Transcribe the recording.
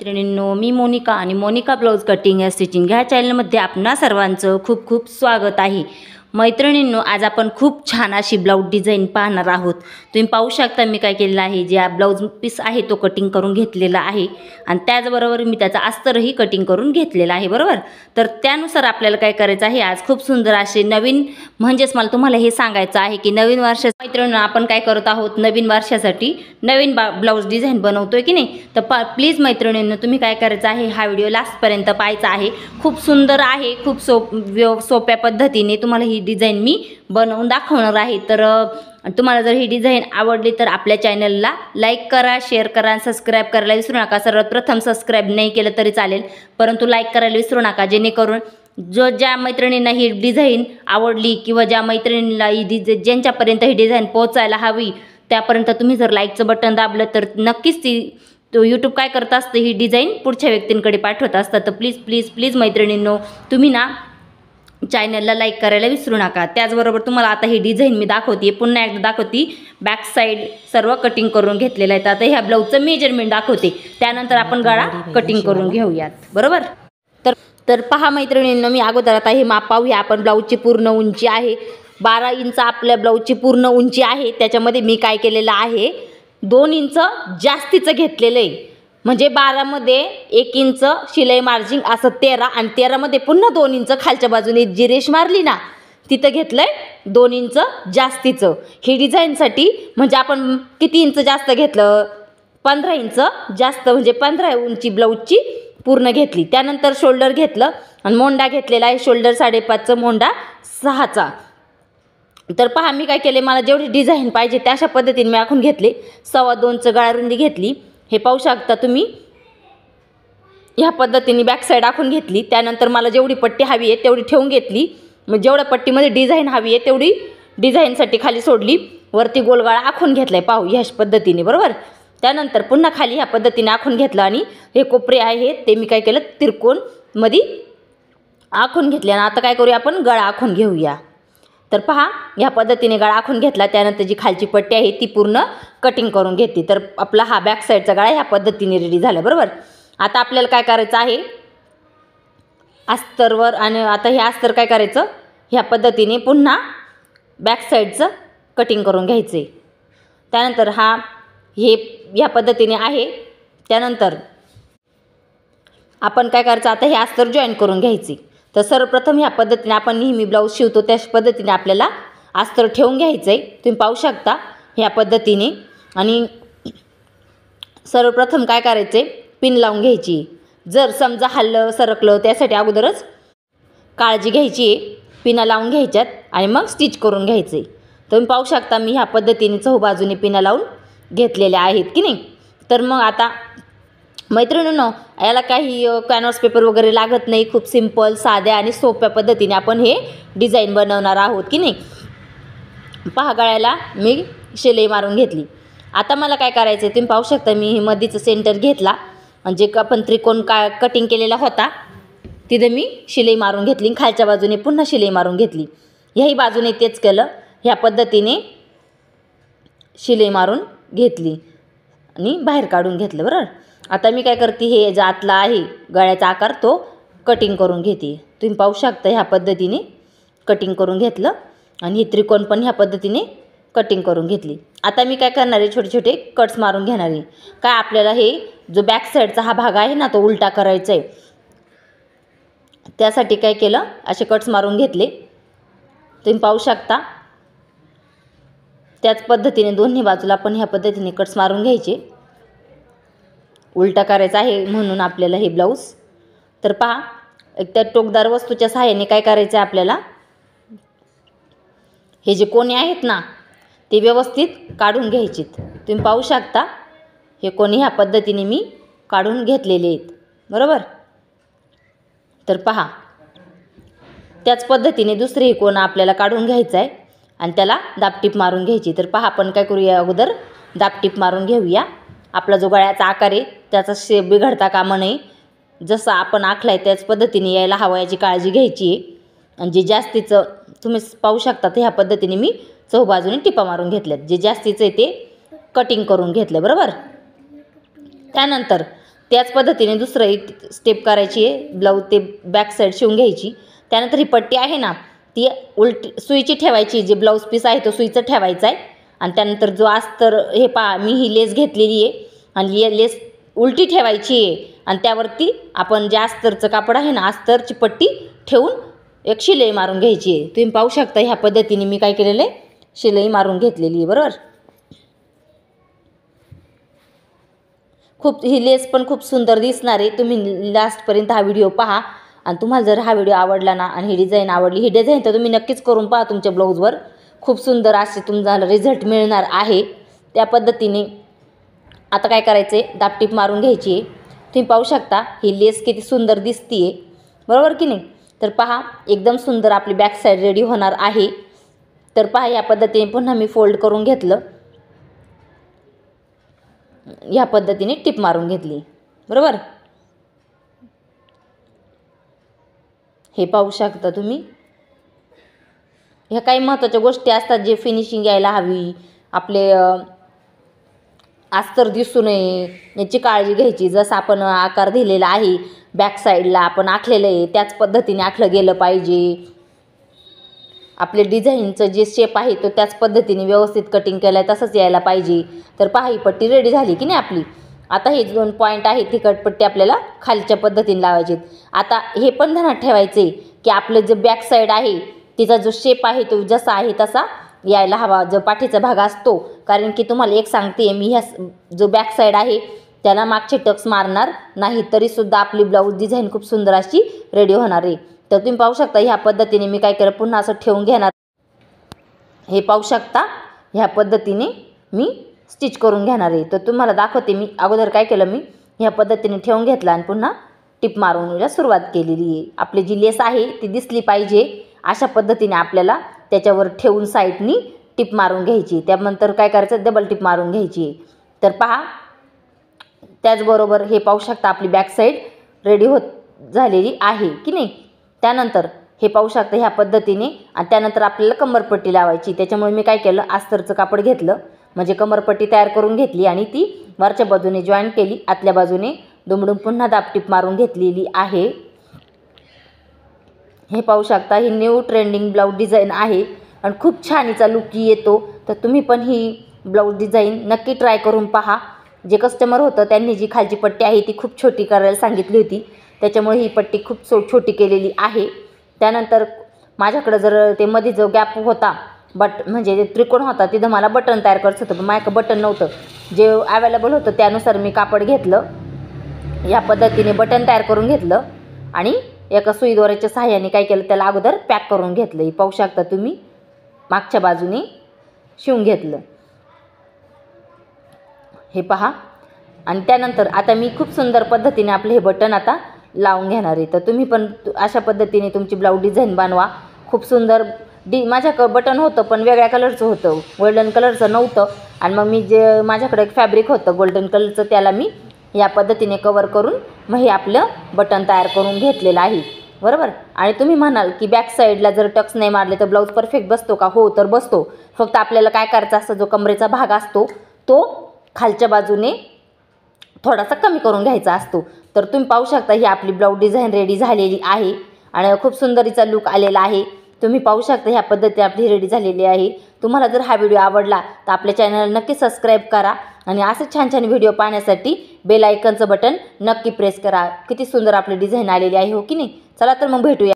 मैत्रिणींनो, मी मोनिका आणि Monika blouse cutting या स्टिचिंग ह्या चॅनलमध्ये आपणा सर्वांचं खूप खूप स्वागत आहे। मैत्रिणींनो, आज आपण खूप छान अशी ब्लाउज डिझाइन पाहणार आहोत। तुम्ही पाहू शकता मी काय केलेलं आहे, जे ब्लाउज पीस आहे तो कटिंग करून घेतलेला आहे आणि त्याचबरोबर मी त्याचा अस्तरही कटिंग करून घेतलेला आहे, बरोबर। तर त्यानुसार आपल्याला काय करायचं आहे, आज खूप सुंदर असे नवीन म्हणजेच मला तुम्हाला हे सांगायचं आहे की नवीन वर्ष मैत्रिणींनो आपण काय करत आहोत, नवीन वर्षासाठी नवीन ब्लाउज डिझाइन बनवतोय की नाही। तर प्लीज मैत्रिणींनो तुम्ही काय करायचं आहे, हा व्हिडिओ लास्ट पर्यंत पाहायचा आहे। खूप सुंदर आहे, खूप सोप्या पद्धतीने तुम्हाला ही डिझाइन मी बनवून दाखवणार आहे। तर तुम्हाला जर ही डिझाइन आवडली तर आपल्या चॅनलला लाईक करा, शेअर करा आणि सबस्क्राइब करायला विसरू नका। सर्वात प्रथम सबस्क्राइब नाही केलं तरी चालेल, परंतु लाईक करायला विसरू नका, जेणेकरून ज्या मैत्रिणींना ही डिझाइन आवडली किंवा ज्या मैत्रिणींना ही ज्यांच्यापर्यंत ही डिझाइन पोहोचायला हवी त्यापर्यंत तुम्ही जर लाईकचं बटन दाबलं तर नक्कीच तो यूट्यूब काय करत असतं, ही डिझाइन पुढच्या व्यक्तींकडे पाठवत असतं। तर प्लीज प्लीज प्लीज मैत्रिणींनो तुम्ही ना चॅनलला लाईक करायला विसरू नका। त्याचबरोबर तुम्हाला आता ही डिझाइन मी दाखवते, पुन्हा एकदा दाखवते। बॅक साईड सर्व कटिंग करून घेतलेलं आहे। आता ह्या ब्लाउजचं मेजरमेंट दाखवते, त्यानंतर आपण गळा कटिंग करून घेऊयात, बरोबर। तर पहा मैत्रिणींनो, मी अगोदर आता हे माप पाहूया आपण। ब्लाउजची पूर्ण उंची आहे 12 इंच, आपल्या ब्लाउजची पूर्ण उंची आहे। त्याच्यामध्ये मी काय केलेलं आहे, 2 इंच जास्तीचं घेतलेलं आहे, म्हणजे 12 मध्ये 1 इंच शिलाई मार्जिन असं 13 आणि 13 मध्ये पुन्हा 2 इंच खालच्या बाजूने जी रेष मारली ना तिथं घेतलंय 2 इंच जास्तीचं। ही डिझाइनसाठी म्हणजे आपण किती इंच जास्त घेतलं, 15 इंच जास्त, म्हणजे 15 उंची ब्लाउजची पूर्ण घेतली। त्यानंतर शोल्डर घेतलं आणि मोंडा घेतलेला आहे, शोल्डर 5.5चा, मोंडा 6चा। तर पहा मी काय केले, मला जेवढी डिझाइन पाहिजे त्या अशा पद्धतीने मी आखून घेतले। 2.25 गळारुंदी घेतली, हे पाहू शकता तुम्ही। ह्या पद्धतीने बॅक साईड आखून घेतली। त्यानंतर मला जेवढी पट्टी हवी आहे तेवढी ठेवून घेतली, मग जेवढ्या पट्टीमध्ये डिझाइन हवी आहे तेवढी डिझाइनसाठी खाली सोडली, वरती गोलगळा आखून घेतलाय, पाहू ह्या पद्धतीने, बरोबर। त्यानंतर पुन्हा खाली ह्या पद्धतीने आखून घेतलं आणि हे कोपरे आहेत ते मी काय केलं, त्रिकोण मध्ये आखून घेतले। आणि आता काय करूया, आपण गळा आखून घेऊया। तर पहा ह्या पद्धतीने गळा आखून घेतला, त्यानंतर जी खालची पट्टी आहे ती पूर्ण कटिंग करून घेतली। तर आपला हा बॅक साईडचा गळा ह्या पद्धतीने रेडी झाला, बरोबर। आता आपल्याला काय करायचं आहे, अस्तरवर, आणि आता हे अस्तर काय करायचं, ह्या पद्धतीने पुन्हा बॅक साईडचं कटिंग करून घ्यायचे। त्यानंतर हे ह्या पद्धतीने आहे। त्यानंतर आपण काय करायचं, आता हे अस्तर जॉईन करून घ्यायचे। तर सर्वप्रथम ह्या पद्धतीने आपण नेहमी ब्लाऊज शिवतो त्याच पद्धतीने आपल्याला अस्तर ठेवून घ्यायचं आहे, तुम्ही पाहू शकता ह्या पद्धतीने। आणि सर्वप्रथम काय करायचं आहे, पिन लावून घ्यायची। जर समजा हल्लं सरकलं त्यासाठी अगोदरच काळजी घ्यायची आहे, पिना लावून घ्यायच्यात आणि मग स्टिच करून घ्यायचे। तुम्ही पाहू शकता मी ह्या पद्धतीने चहूबाजूने पिना लावून घेतलेल्या आहेत की नाही। तर मग आता मैत्रिणींनो, याला काही कॅनव्हास पेपर वगैरे लागत नाही, खूप सिंपल साध्या आणि सोप्या पद्धतीने आपण हे डिझाइन बनवणार आहोत की नाही। पहा गळ्याला मी शिलाई मारून घेतली। आता मला काय करायचं आहे, तुम्ही पाहू शकता मी मधीचं सेंटर घेतला, म्हणजे आपण त्रिकोण कटिंग केलेला होता तिथे मी शिलाई मारून घेतली, खालच्या बाजूने पुन्हा शिलाई मारून घेतली। ह्याही बाजूने तेच केलं, ह्या पद्धतीने शिलाई मारून घेतली आणि बाहेर काढून घेतलं, बरोबर। आता मी काय करते, हे जो आतला आहे गळ्याचा आकार तो कटिंग करून घेते। तुम्ही पाहू शकता ह्या पद्धतीने कटिंग करून घेतलं आणि ही त्रिकोण पण ह्या पद्धतीने कटिंग करून घेतली। आता मी काय करणार आहे, छोटे छोटे कट्स मारून घेणार आहे। काय आपल्याला हे जो बॅक साईडचा हा भाग आहे ना तो उलटा करायचा आहे, त्यासाठी काय केलं, असे कट्स मारून घेतले, तुम्ही पाहू शकता। त्याच पद्धतीने दोन्ही बाजूला पण ह्या पद्धतीने कट्स मारून घ्यायचे, उलटा करायचा आहे म्हणून आपल्याला हे ब्लाऊज। तर पहा एक त्या टोकदार वस्तूच्या सहाय्याने काय करायचं आहे, आपल्याला हे जे कोणे आहेत ना ते व्यवस्थित काढून घ्यायचे। तुम्ही पाहू शकता हे कोणे ह्या पद्धतीने मी काढून घेतलेले आहेत, बरोबर। तर पहा त्याच पद्धतीने दुसरे हे कोण आपल्याला काढून घ्यायचं आहे आणि त्याला दाबटीप मारून घ्यायची। तर पहा आपण काय करूया, अगोदर दाबटीप मारून घेऊया। आपला जो गळ्याचा आकार आहे त्याचा शेप बिघडता कामा नये, जसं आपण आखलाय त्याच पद्धतीने यायला हवा याची काळजी घ्यायची आहे। आणि जे जास्तीचं तुम्ही पाहू शकता ह्या पद्धतीने मी चहूबाजूने टिपा मारून घेतल्यात, जे जास्तीचं आहे ते कटिंग करून घेतलं, बरोबर। त्यानंतर त्याच पद्धतीने दुसरं एक स्टेप करायची आहे, ब्लाऊज ते बॅक साईड शिवून घ्यायची. त्यानंतर ही पट्टी आहे ना ती उलटी सुईची ठेवायची, जे ब्लाऊज पीस आहे तो सुईचं ठेवायचा आहे. आणि त्यानंतर जो अस्तर हे पहा मी ही लेस घेतलेली आहे आणि ही लेस उलटी ठेवायची आहे आणि त्यावरती आपण जे अस्तरचं कापड आहे ना अस्तरची पट्टी ठेवून एक शिलाई मारून घ्यायची आहे. तुम्ही पाहू शकता ह्या पद्धतीने मी काय केलेलं आहे, शिलाई मारून घेतलेली आहे. बरोबर, खूप ही लेस पण खूप सुंदर दिसणार आहे. तुम्ही लास्टपर्यंत हा व्हिडिओ पहा आणि तुम्हाला जर हा व्हिडिओ आवडला ना आणि ही डिझाईन आवडली, ही डिझाईन तर तुम्ही नक्कीच करून पहा तुमच्या ब्लाऊजवर. खूप सुंदर असे तुम्हाला रिझल्ट मिळणार आहे. त्या पद्धतीने आता काय करायचं आहे, दाबटीप मारून घ्यायची आहे. तुम्ही पाहू शकता ही लेस किती सुंदर दिसते आहे, बरोबर की नाही. तर पहा एकदम सुंदर आपली बॅक साईड रेडी होणार आहे. तर पहा या पद्धतीने पुन्हा मी फोल्ड करून घेतलं, या पद्धतीने टिप मारून घेतली. बरोबर, हे पाहू शकता तुम्ही. ह्या काही महत्त्वाच्या गोष्टी असतात जे फिनिशिंग यायला हवी, आपले अस्तर दिसू नये याची काळजी घ्यायची. जसं आपण आकार दिलेला आहे बॅक साईडला आपण आखलेलं आहे त्याच पद्धतीने आखलं गेलं पाहिजे. आपले डिझाईनचं जे शेप आहे तो त्याच पद्धतीने व्यवस्थित कटिंग केलं आहे तसंच यायला पाहिजे. तर पहा ही पट्टी रेडी झाली की नाही आपली. आता हे 2 पॉईंट आहेत ती कटपट्टी आपल्याला खालच्या पद्धतीने लावायची. आता हे पण ध्यानात ठेवायचे की आपलं जे बॅक साईड आहे तिचा जो शेप आहे तो जसा आहे तसा यायला हवा, जो पाठीचा भाग असतो. कारण की तुम्हाला एक सांगते मी, ह्या जो बॅक साईड आहे त्याला मागचे टक्स मारणार नाही तरीसुद्धा आपली ब्लाऊज डिझाईन खूप सुंदर अशी रेडी होणार आहे. तर तुम्ही पाहू शकता ह्या पद्धतीने मी काय केलं, पुन्हा असं ठेवून घेणार. हे पाहू शकता ह्या पद्धतीने मी स्टिच करून घेणार आहे. तर तुम्हाला दाखवते मी अगोदर काय केलं, मी ह्या पद्धतीने ठेवून घेतलं आणि पुन्हा टिप मारून सुरुवात केलेली आहे. आपली जी लेस आहे ती दिसली पाहिजे अशा पद्धतीने आपल्याला त्याच्यावर ठेवून साईडनी टिप मारून घ्यायची. त्यानंतर काय करायचं, डबल टिप मारून घ्यायची. तर पहा त्याचबरोबर हे पाहू शकता आपली बॅक साईड रेडी होत झालेली आहे की नाही. त्यानंतर हे पाहू शकता ह्या पद्धतीने. आणि त्यानंतर आपल्याला कमरपट्टी लावायची. त्याच्यामुळे मी काय केलं, अस्तरचं कापड घेतलं, म्हणजे कमरपट्टी तयार करून घेतली आणि ती वरच्या बाजूने जॉईन केली, आतल्या बाजूने दुमडून पुन्हा दाबटीप मारून घेतलेली आहे. हे पाहू शकता ही न्यू ट्रेंडिंग ब्लाऊज डिझाईन आहे आणि खूप छान हिचा लुक येतो. तर तुम्ही पण ही ब्लाऊज डिझाईन नक्की ट्राय करून पहा. जे कस्टमर होतं त्यांनी जी खालची पट्टी आहे ती खूप छोटी करायला सांगितली होती, त्याच्यामुळे ही पट्टी खूप छोटी केलेली आहे. त्यानंतर माझ्याकडं जर ते मध्ये जो गॅप होता म्हणजे जे त्रिकोण होता तिथं मला बटन तयार करायचं होतं, पण माझ्याकडं बटन नव्हतं. जे अवेलेबल होतं त्यानुसार मी कापड घेतलं, या पद्धतीने बटन तयार करून घेतलं आणि एका सुई दोऱ्याच्या सहाय्याने काय केलं, त्याला अगोदर पॅक करून घेतलं. हे पाहू शकता तुम्ही, मागच्या बाजूने शिवून घेतलं, हे पहा. आणि त्यानंतर आता मी खूप सुंदर पद्धतीने आपले हे बटन आता लावून घेणार आहे. तर तुम्ही पण अशा पद्धतीने तुमची ब्लाऊज डिझाईन बनवा. खूप सुंदर माझ्याकडं बटन होतं पण वेगळ्या कलरचं होतं, गोल्डन कलरचं नव्हतं. आणि मग मी जे माझ्याकडे एक फॅब्रिक होतं गोल्डन कलरचं त्याला मी या पद्धतीने कवर करून मग हे आपलं बटन तयार करून घेतलेलं आहे. बरोबर. आणि तुम्ही म्हणाल की बॅक साईडला जर टक्स नाही मारले तर ब्लाऊज परफेक्ट बसतो का? हो, तर बसतो. फक्त आपल्याला काय करायचं असतं, जो कमरेचा भाग असतो तो खालच्या बाजूने थोडासा कमी करून घ्यायचा असतो. तर तुम्ही पाहू शकता ही आपली ब्लाऊज डिझाईन रेडी झालेली आहे आणि खूप सुंदरीचा लुक आलेला आहे. तुम्ही पाहू शकता ह्या पद्धतीने आपली रेडी झालेली आहे. तुम्हाला जर हा व्हिडिओ आवडला तर आपल्या चॅनलला नक्की सबस्क्राईब करा आणि असे छान छान व्हिडिओ पाहण्यासाठी बेल आयकॉनचं बटन नक्की प्रेस करा. किती सुंदर आपली डिझाईन आलेली आहे, हो की नाही. चला तर मग भेटूया.